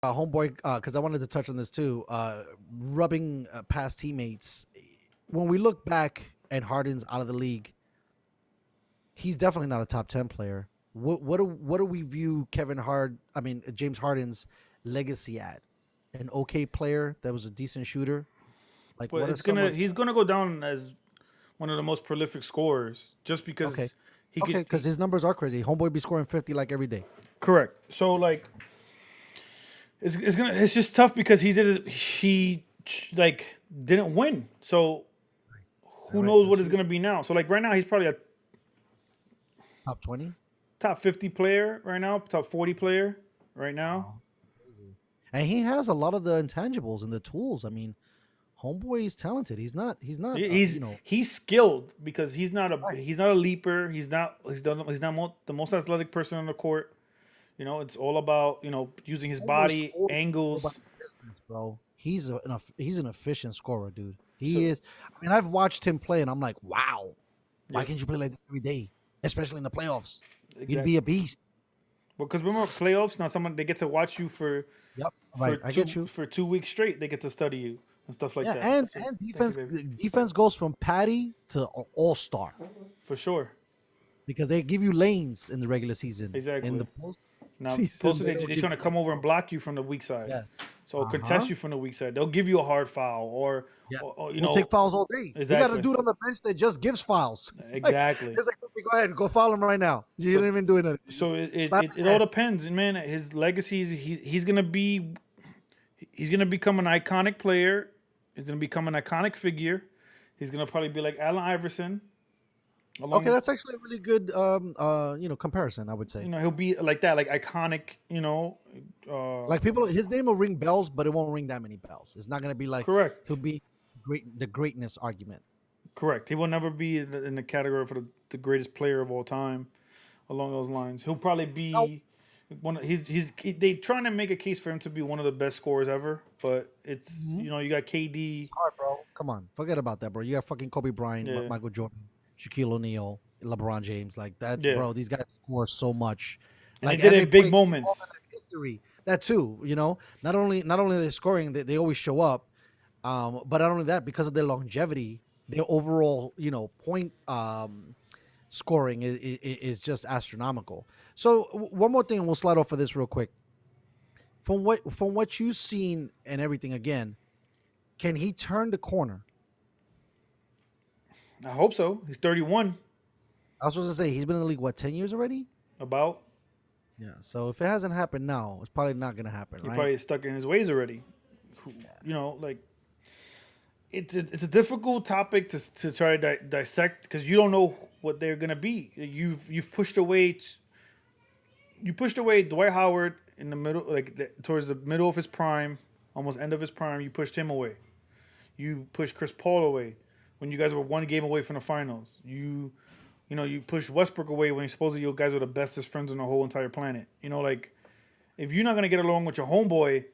homeboy, because I wanted to touch on this too. Rubbing past teammates. When we look back and Harden's out of the league, he's definitely not a top 10 player. What do we view James Harden's legacy at? An okay player that was a decent shooter. Like But what if someone? he's gonna go down as one of the most prolific scorers just Okay, because he okay, could. because his numbers are crazy. Homeboy be scoring 50 like every day. Correct. So like, it's just tough because he like didn't win. So who Right, knows what that's it's true. gonna be now? So like right now he's probably a Top 20. top 50 player right now, top 40 player right now. Wow. And he has a lot of the intangibles and the tools. I mean, homeboy is talented. He's not. He's not. He's skilled because Right. he's not a leaper. He's not the most athletic person on the court. It's all about using his Homeboy body scores angles. nobody's business, bro. He's an efficient scorer, dude. He So is. I mean, I've watched him play, and I'm like, wow. Why yeah, can't you play like this every day, especially in the playoffs? You'd be exactly. a beast. Because remember playoffs now, someone they get to watch you Yep. for Right. I get you. 2 weeks straight. They get to study you and stuff like Yeah, that. and So and thank you, defense baby, defense goes from patty to all star for sure. because they give you lanes in the regular season. In Exactly. the Now, postseason, posted they don't they're trying trying to come over and block you from the weak side. Yes. So Uh-huh. contest you from the weak side. They'll give you a hard foul Yeah. or We'll take fouls all day. We got a exactly, dude on the bench that just gives fouls. Like exactly. it's like, okay, go ahead, go foul him right now. You So didn't even do anything. You so just it, slap it, his it all hands. depends, and man. His legacy is he's gonna become an iconic player. He's gonna become an iconic figure. He's gonna probably be like Allen Iverson. Okay, Along, that's actually a really good comparison, I would say. he'll be like that, like iconic. Uh, Like people his name will ring bells, but it won't ring that many bells. It's not gonna be like correct, he'll be the greatness argument. correct. He will never be in the category for the greatest player of all time. Along those lines, he'll probably Now, be one. They trying to make a case for him to be one of the best scorers ever, but it's mhm. you got KD. It's hard, bro. Come on. Forget about that, bro. You got fucking Kobe Bryant, Yeah, Michael Jordan, Shaquille O'Neal, LeBron James. Like that, yeah, bro. These guys score so much. and they Like did and it they in big play so often moments. in history. That too. Not only are they scoring, they always show up. But not only that, because of their longevity, their overall, point scoring is just astronomical. So one more thing, and we'll slide off of this real quick. From what you've seen and everything, again, can he turn the corner? I hope so. He's 31. I was supposed to say he's been in the league what 10 years already. About Yeah. So if it hasn't happened now, it's probably not gonna happen, he right? probably is stuck in his ways already. Like it's a difficult topic to try to dissect because you don't know what they're gonna be. You've pushed away. You pushed away Dwight Howard in the middle, like towards the middle of his prime, almost end of his prime. You pushed him away. You pushed Chris Paul away when you guys were one game away from the finals. You pushed Westbrook away when supposedly you guys were the bestest friends on the whole entire planet. Like if you're not gonna get along with your homeboy,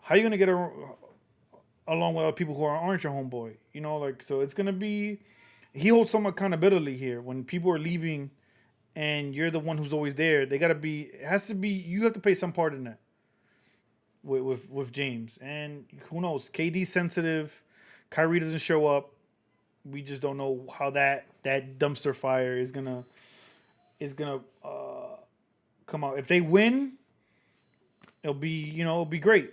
how you gonna get along with other people who aren't your homeboy? So it's gonna be he holds some accountability here when people are leaving and you're the one who's always there. They gotta be. It has to be. You have to play some part in that with James. And who knows? KD's sensitive. Kyrie doesn't show up. We just don't know how that dumpster fire is gonna come out. If they win, it'll be great.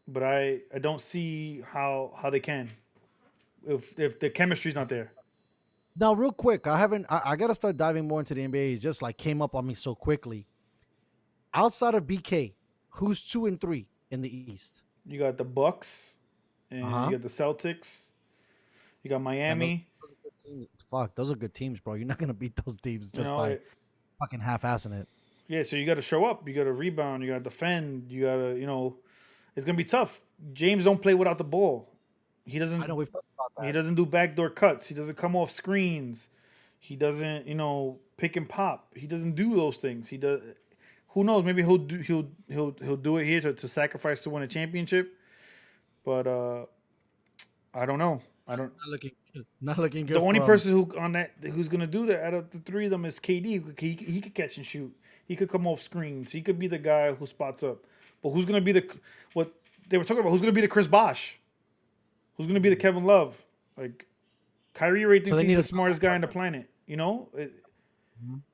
But I don't see how they can if the chemistry's not there. Now, real quick, I gotta start diving more into the NBA. It just like came up on me so quickly. Outside of BK, who's 2 and 3 in the East? You got the Bucks Uh and you huh. got the Celtics. You got And those, Miami. those are good teams. Fuck, those are good teams, bro. You're not gonna beat those teams You just know, by it, fucking half-assing it. yeah. So you got to show up. You got to rebound. You got to defend. You got to, it's gonna be tough. James don't play without the ball. He I doesn't. know we've talked about He that. doesn't do backdoor cuts. He doesn't come off screens. He doesn't, pick and pop. He doesn't do those things. He does. Who knows? Maybe he'll do it here to sacrifice to win a championship. But I don't know. I don't. Not looking The good only for him. person who's gonna do that out of the three of them is KD. He could catch and shoot. He could come off screens. He could be the guy who spots up. But who's gonna be what they were talking about? Who's gonna be the Chris Bosh? Who's gonna be the Kevin Love? Like Kyrie already So thinks they he's need the a smartest guy on the planet. You know,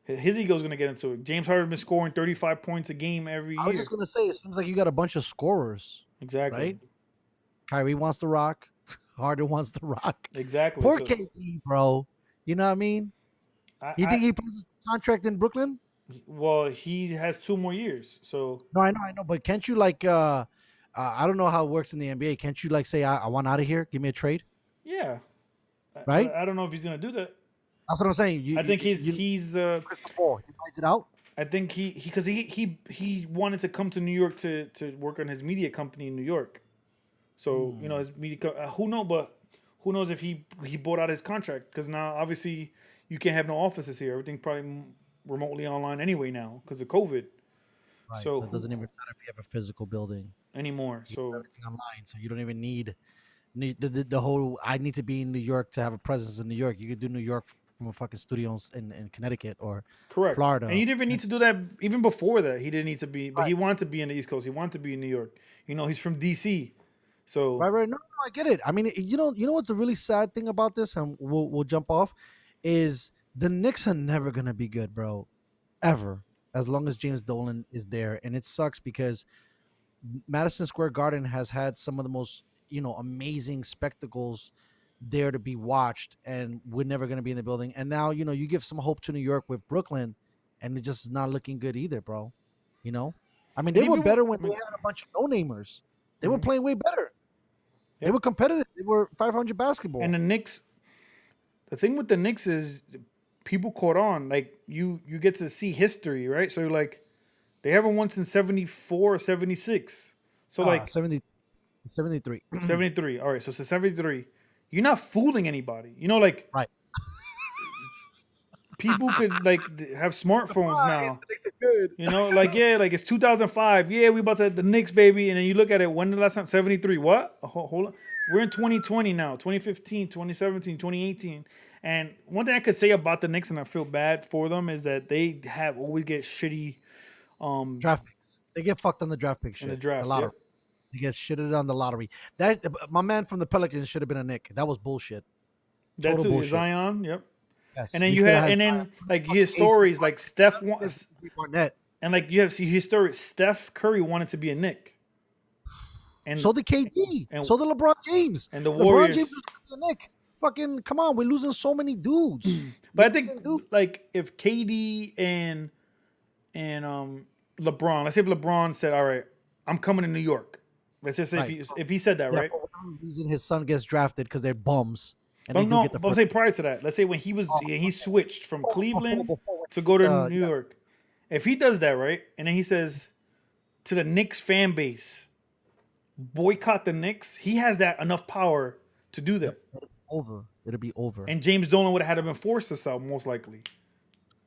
his ego's gonna get into it. James Harden been scoring 35 points a game every I was year. just gonna say, it seems like you got a bunch of scorers, Exactly. right? Kyrie wants to rock. Harden wants to rock. Exactly. Poor So KD, bro. You know what I mean? You think he plays his contract in Brooklyn? well, he has 2 more years. So No, I know, but can't you like I don't know how it works in the NBA. Can't you like say I want out of here? Give me a trade, yeah, right? but I don't know if he's gonna do that. That's what I'm saying. I think You he's crystal ball. He buys it out. I think he because he wanted to come to New York to work on his media company in New York. So his media who knows if he bought out his contract, because now obviously you can't have no offices here. Everything's probably remotely online anyway now because of COVID. Right. So So it doesn't even matter if you have a physical building. anymore. You do So everything online, so you don't even need the whole. I need to be in New York to have a presence in New York. You could do New York from a fucking studio in Connecticut or correct. Florida. And you didn't even need to do that even before that. He didn't need to be, but Right. he wanted to be in the East Coast. He wanted to be in New York. He's from DC. So Right. No, I get it. I mean, you know what's a really sad thing about this, and we'll jump off, is the Knicks are never gonna be good, bro, ever, as long as James Dolan is there, and it sucks because Madison Square Garden has had some of the most amazing spectacles there to be watched, and we're never gonna be in the building. And now you give some hope to New York with Brooklyn, and it just is not looking good either, bro. You know, I mean, and they were even better when they had a bunch of no-namers. They were Mhm. playing way better. They Yep. were competitive. They were 500 and basketball. the Knicks, the thing with the Knicks is people caught on. Like you get to see history, right? So like they haven't won since 74 or 76. So like 70, 73. 73. All right, so since 73, you're not fooling anybody. Like Right. people could have smartphones now. Makes it good. Like yeah, like it's 2005. Yeah, we about to the Knicks, baby. And then you look at it. When the last time? 73. What? Hold on. We're in 2020 now. 2015, 2017, 2018. And one thing I could say about the Knicks, and I feel bad for them, is that they have always get shitty Draft picks. They get fucked on the draft pick in the shit. The draft. lottery. Yep. They get shitted on the lottery. That my man from the Pelicans should have been a Nick. That was bullshit. That Total too. bullshit. Zion. Yep. Yes. And then we you coulda have, had and Zion. then like you hear stories like Steph wants, Barnett. and like you hear stories. Steph Curry wanted to be a Nick, and So did KD. and- So did LeBron James. and the LeBron Warriors. James was gonna be a Nick. Fucking come on, we're losing so many dudes. But I think like if KD and LeBron, let's say if LeBron said, "All right, I'm coming to New York." Let's just say Right. if he said that, Yeah, right? for whatever reason, his son gets drafted because they're bums, and But they do no, get the but I'm first. saying prior to that, let's say when he switched from Cleveland before- to go to New yeah. York. If he does that, right, and then he says to the Knicks fan base, boycott the Knicks, he has that enough power to do that. Over. It'll be over. And James Dolan would have had to been forced to sell, most likely.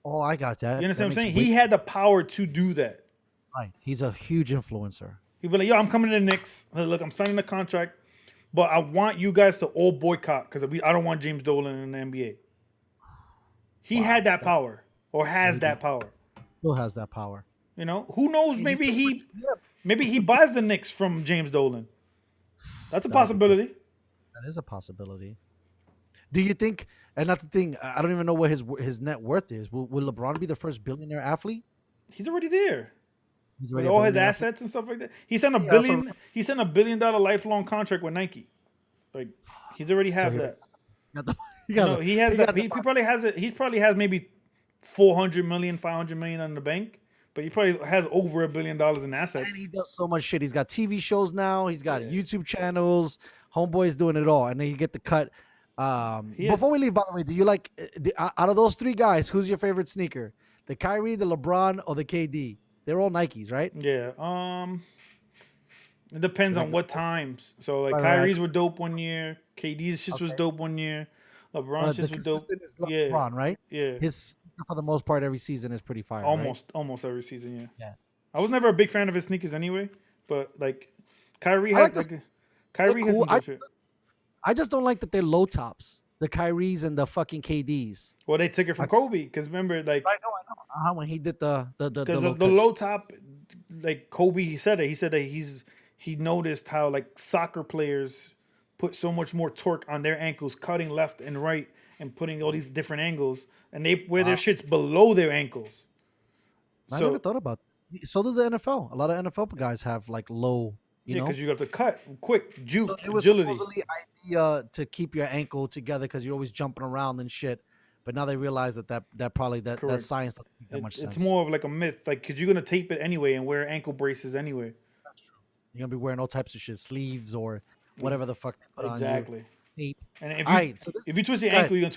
Oh, I got that. You understand That what I'm saying? makes He had the power to do that. right. He's a huge influencer. He'd be like, "Yo, I'm coming to the Knicks. Hey, look, I'm signing the contract, but I want you guys to all boycott because I don't want James Dolan in the NBA." He had that power, or has that power. Still has that power. Who knows? Maybe he buys the Knicks from James Dolan. That's a possibility. That is a possibility. Do you think? And that's the thing. I don't even know what his net worth is. Will LeBron be the first billionaire athlete? He's already there. He's With already a all his billionaire assets and stuff like that. He signed a Yeah, that's billion. what- He signed $1 billion lifelong contract with Nike. Like he's already have he- that. Got the- he got the- He has he that. got the- He probably has it. He probably has maybe 400 million, 500 million in the bank, but he probably has over $1 billion in assets. And he does so much shit. He's got TV shows now. He's got YouTube channels. Homeboy's doing it all, and then you get the cut. Before we leave, by the way, do you like out of those three guys? Who's your favorite sneaker? The Kyrie, the LeBron, or the KD? They're all Nikes, right? Yeah. It depends on what times. So like Right. Kyrie's were dope one year. KD's shit was Okay. dope one year. LeBron's The shit was dope. consistent is Yeah. LeBron, right? Yeah. His for the most part every season is pretty fire. right? Almost every season. Yeah. Yeah. I was never a big fan of his sneakers anyway, but like Kyrie I like has this- Kyrie has cool. some dope shit. I just don't like that they're low tops. The Kyries and the fucking KDs. Well, they took it from Kobe because remember, like, I know. When he did the because low the cut low top, like Kobe, he said it. He said that he noticed how like soccer players put so much more torque on their ankles, cutting left and right and putting all these different angles, and they wear their Wow. shits below their ankles. I never So thought about. So did the NFL. A lot of NFL guys have like low. You yeah, know, because you have to cut quick, so juke, it was agility. supposedly idea to keep your ankle together because you're always jumping around and shit. But now they realize that probably that Correct. science doesn't make that much It's sense. more of like a myth, like because you're gonna tape it anyway and wear ankle braces anyway. That's true. You're gonna be wearing all types of shit, sleeves or Ex- whatever the fuck they put on you. Exactly. Tape. And All right. So if you twist your go ahead. ankle, you're gonna twist